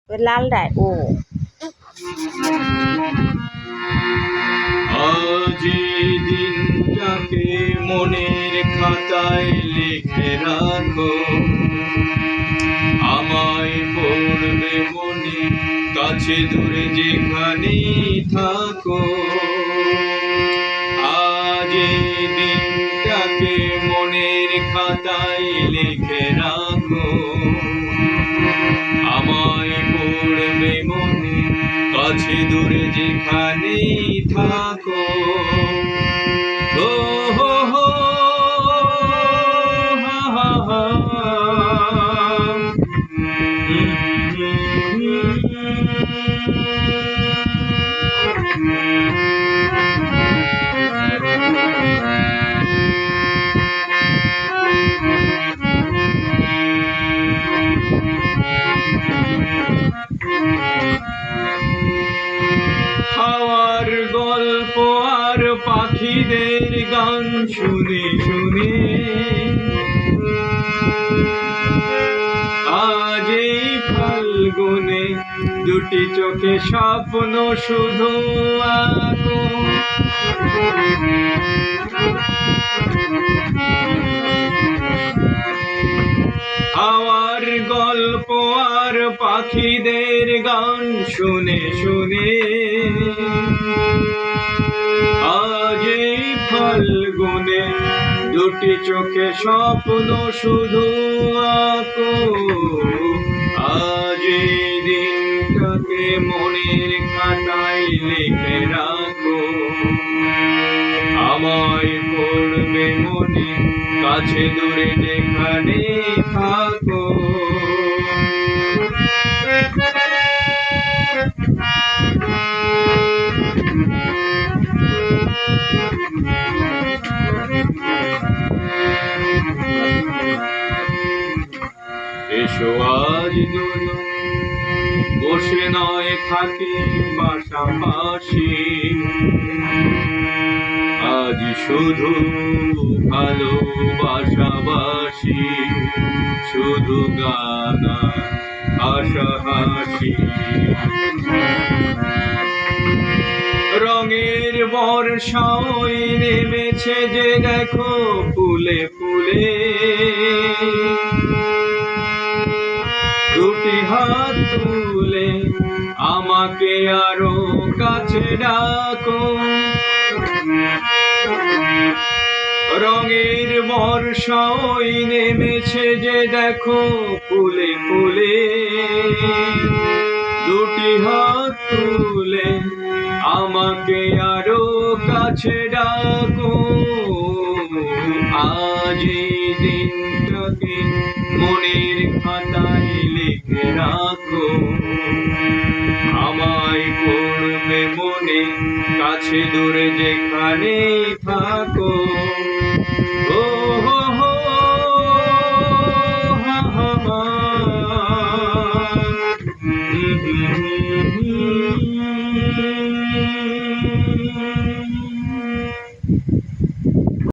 เป็นলালได้โอ้আজ এই দিনটাকে মনের খাতায় লিখে রাখো, আমায় পড়বে মনে, কাছে দূরে যেখানেই থাকো। আজ এই দিনটাকে মনের খাতায় লিখে রাখো, আমায় পড়বে মনে, কাছে দূরে যেখানেই থাকো। ও হো হো হা হা হা। হাওয়ার গল্প আর পাখিদের গান শুনে শুনে আজ এই ফাল্গুনে দুটি চোখে স্বপ্ন শুধু আঁকো। হাওয়ার গল্প আর পাখিদের গান শুনে শুনে আজ এই ফাল্গুনে দুটি চোখে স্বপ্ন শুধু আঁকো। আজ এই দিনটাকে মনের খাতায় লিখে রাখো, আমায় পড়বে মনে, কাছে দূরে যেখানে থাকো। এসো আজ দুজন বসে নয় থাকি পাশাপাশি, আজ শুধু ভালোবাসাবাসি, শুধু গানা আশা হাসি। রঙের বর্ষায় নেমেছে যে দেখো ফুলে ফুলে, দুটি হাত তুলে আমাকে আরো কাছে ডাকো। রঙের বর্ষায় নেমেছে যে দেখো ফুলে ফুলে, দুটি হাত তুলে আমাকে আরো কাছে ডাকো। আজ এই দিনটাকে মনের খাতায় লিখে রাখো, আমায় পড়বে মনে, কাছে দূরে যেখানেই থাকো।